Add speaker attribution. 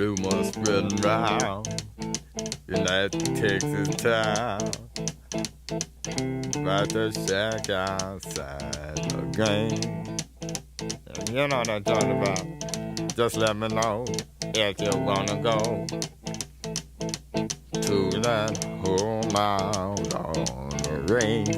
Speaker 1: rumors spreading round in that Texas town about the shack outside the game. And you know what I'm talking about. Just let me know if you wanna go to that home out on the range.